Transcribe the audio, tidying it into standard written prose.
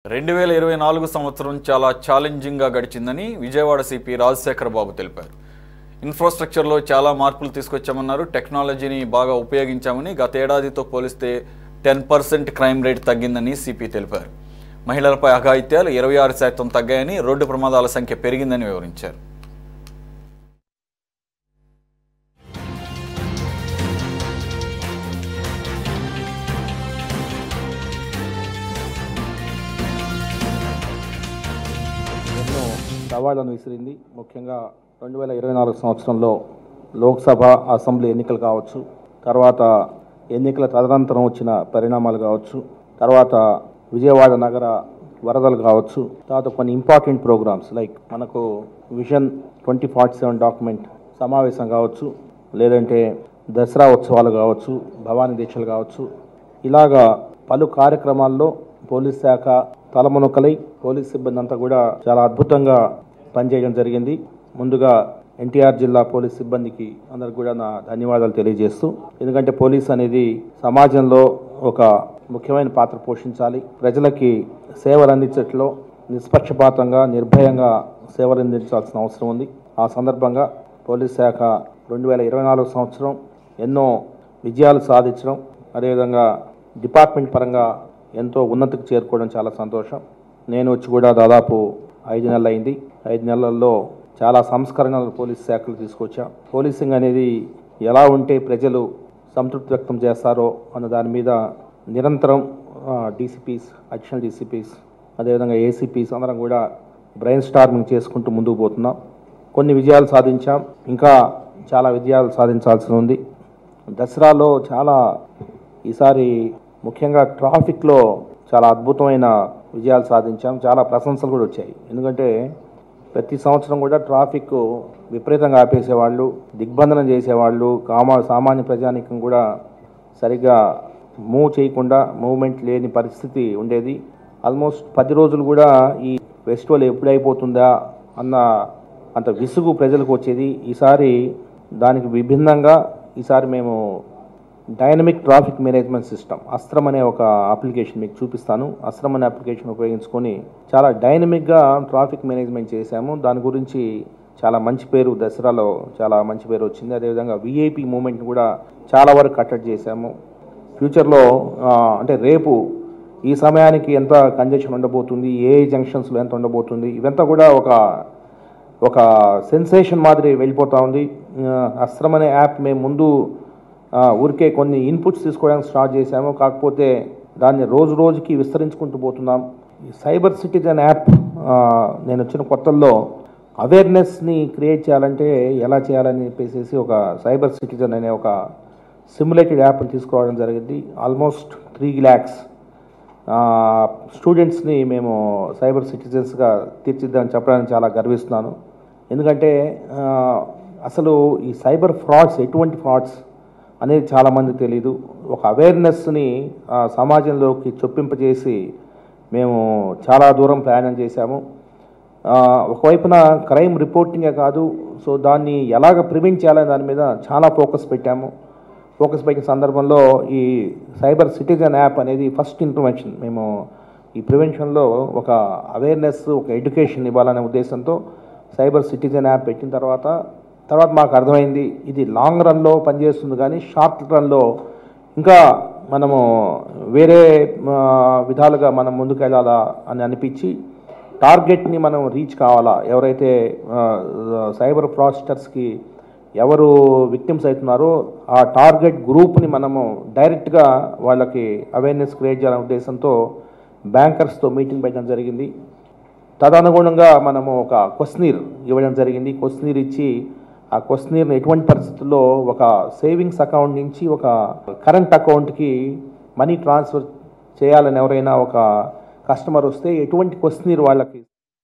2024 సంవత్సరం చాలా ఛాలెంజింగ్గా గడిచిందని విజయవాడ సిపి రాజశేఖర్ బాబు తెలిపారు. ఇన్ఫ్రాస్ట్రక్చర్లో చాలా మార్పులు తీసుకొచ్చామన్నారు. టెక్నాలజీని బాగా ఉపయోగించామని, గత ఏడాదితో పోలిస్తే 10% క్రైమ్ రేట్ తగ్గిందని సిపి తెలిపారు. మహిళలపై అఘాయిత్యాలు 26% తగ్గాయని, రోడ్డు ప్రమాదాల సంఖ్య పెరిగిందని వివరించారు. సవాళ్లను విసిరింది. ముఖ్యంగా 2024 సంవత్సరంలో లోక్సభ, అసెంబ్లీ ఎన్నికలు కావచ్చు, తర్వాత ఎన్నికల తదనంతరం వచ్చిన పరిణామాలు కావచ్చు, తర్వాత విజయవాడ నగర వరదలు కావచ్చు, తర్వాత కొన్ని ఇంపార్టెంట్ ప్రోగ్రామ్స్ లైక్ మనకు విజన్ 2047 డాక్యుమెంట్ సమావేశం కావచ్చు, లేదంటే దసరా ఉత్సవాలు కావచ్చు, భవానీ దీక్షలు కావచ్చు, ఇలాగా పలు కార్యక్రమాల్లో పోలీస్ శాఖ తలమునకలై పోలీస్ సిబ్బంది అంతా కూడా చాలా అద్భుతంగా పనిచేయడం జరిగింది. ముందుగా ఎన్టీఆర్ జిల్లా పోలీస్ సిబ్బందికి అందరికి కూడా నా ధన్యవాదాలు తెలియజేస్తూ, ఎందుకంటే పోలీస్ అనేది సమాజంలో ఒక ముఖ్యమైన పాత్ర పోషించాలి. ప్రజలకి సేవలు అందించట్లో నిష్పక్షపాతంగా, నిర్భయంగా సేవలు అందించాల్సిన అవసరం ఉంది. ఆ సందర్భంగా పోలీస్ శాఖ 2024 సంవత్సరం ఎన్నో విజయాలు సాధించడం, అదేవిధంగా డిపార్ట్మెంట్ పరంగా ఎంతో ఉన్నతికి చేరుకోవడం చాలా సంతోషం. నేను వచ్చి కూడా దాదాపు 5 నెలలు అయింది. 5 నెలల్లో చాలా సంస్కరణలు పోలీస్ శాఖలు తీసుకొచ్చాం. పోలీసింగ్ అనేది ఎలా ఉంటే ప్రజలు సంతృప్తి వ్యక్తం చేస్తారో అన్న దాని మీద నిరంతరం డీసీపీస్, అడిషనల్ డీసీపీస్, అదేవిధంగా ఏసీపీస్ అందరం కూడా బ్రెయిన్ స్టార్మింగ్ చేసుకుంటూ ముందుకు పోతున్నాం. కొన్ని విజయాలు సాధించాం, ఇంకా చాలా విజయాలు సాధించాల్సి ఉంది. దసరాలో చాలా ఈసారి ముఖ్యంగా ట్రాఫిక్లో చాలా అద్భుతమైన విజయాలు సాధించాం. చాలా ప్రశంసలు కూడా వచ్చాయి. ఎందుకంటే ప్రతి సంవత్సరం కూడా ట్రాఫిక్ విపరీతంగా ఆపేసేవాళ్ళు, దిగ్బంధనం చేసేవాళ్ళు, సామాన్య ప్రజానికం కూడా సరిగ్గా మూవ్ చేయకుండా, మూవ్మెంట్ లేని పరిస్థితి ఉండేది. ఆల్మోస్ట్ 10 రోజులు కూడా ఈ ఫెస్టివల్ ఎప్పుడు అయిపోతుందా అంత విసుగు ప్రజలకు వచ్చేది. ఈసారి దానికి విభిన్నంగా ఈసారి మేము డైనమిక్ ట్రాఫిక్ మేనేజ్మెంట్ సిస్టమ్ అస్త్రం అనే ఒక అప్లికేషన్ మీకు చూపిస్తాను. అస్త్రం అనే అప్లికేషన్ ఉపయోగించుకొని చాలా డైనమిక్గా ట్రాఫిక్ మేనేజ్మెంట్ చేశాము. దాని గురించి చాలా మంచి పేరు, దసరాలో చాలా మంచి పేరు వచ్చింది. అదేవిధంగా విఐపి మూమెంట్ని కూడా చాలా వరకు కట్టడి చేశాము. ఫ్యూచర్లో అంటే రేపు ఈ సమయానికి ఎంత కంజెషన్ ఉండబోతుంది, ఏ జంక్షన్స్లో ఎంత ఉండబోతుంది, ఇవంతా కూడా ఒక సెన్సేషన్ మాదిరి వెళ్ళిపోతూ ఉంది. అస్త్రం అనే యాప్ మేము ముందు ఊరికే కొన్ని ఇన్పుట్స్ తీసుకోవడానికి స్టార్ట్ చేశాము, కాకపోతే దాన్ని రోజు రోజుకి విస్తరించుకుంటూ పోతున్నాం. సైబర్ సిటిజన్ యాప్ నేను వచ్చిన కొత్తల్లో అవేర్నెస్ని క్రియేట్ చేయాలంటే ఎలా చేయాలని చెప్పేసి ఒక సైబర్ సిటిజన్ అనే ఒక సిమ్యులేటెడ్ యాప్ని తీసుకురావడం జరిగింది. ఆల్మోస్ట్ 3 lakhs స్టూడెంట్స్ని మేము సైబర్ సిటిజన్స్గా తీర్చిద్దామని చెప్పడానికి చాలా గర్విస్తున్నాను. ఎందుకంటే అసలు ఈ సైబర్ ఫ్రాడ్స్ ఎటువంటి ఫ్రాడ్స్ అనేది చాలామంది తెలీదు. ఒక అవేర్నెస్ని సమాజంలోకి చొప్పింపజేసి మేము చాలా దూరం ప్రయాణం చేశాము. ఒకవైపున క్రైమ్ రిపోర్టింగే కాదు, సో దాన్ని ఎలాగ ప్రివెంట్ చేయాలనే దాని మీద చాలా ఫోకస్ పెట్టాము. ఫోకస్ పెట్టిన సందర్భంలో ఈ సైబర్ సిటిజన్ యాప్ అనేది ఫస్ట్ ఇంటర్వెన్షన్. మేము ఈ ప్రివెన్షన్లో ఒక అవేర్నెస్, ఒక ఎడ్యుకేషన్ ఇవ్వాలనే ఉద్దేశంతో సైబర్ సిటిజన్ యాప్ పెట్టిన తర్వాత మాకు అర్థమైంది ఇది లాంగ్ రన్లో పనిచేస్తుంది, కానీ షార్ట్ రన్లో ఇంకా మనము వేరే విధాలుగా మనం ముందుకు వెళ్ళాలా అని అనిపించి టార్గెట్ని మనం రీచ్ కావాలా, ఎవరైతే సైబర్ ఫ్రాడ్స్టర్స్కి ఎవరు విక్టిమ్స్ అవుతున్నారో ఆ టార్గెట్ గ్రూప్ని మనము డైరెక్ట్గా వాళ్ళకి అవేర్నెస్ క్రియేట్ చేయాలనే ఉద్దేశంతో బ్యాంకర్స్తో మీటింగ్ పెట్టడం జరిగింది. తదనుగుణంగా మనము ఒక క్వశ్చనీర్ ఇవ్వడం జరిగింది. క్వశ్చనీర్ ఇచ్చి ఆ క్వశ్చనీర్ని ఎటువంటి పరిస్థితుల్లో ఒక సేవింగ్స్ అకౌంట్ నుంచి ఒక కరెంట్ అకౌంట్కి మనీ ట్రాన్స్ఫర్ చేయాలని ఎవరైనా ఒక కస్టమర్ వస్తే ఎటువంటి క్వశ్చనీర్ వాళ్ళకి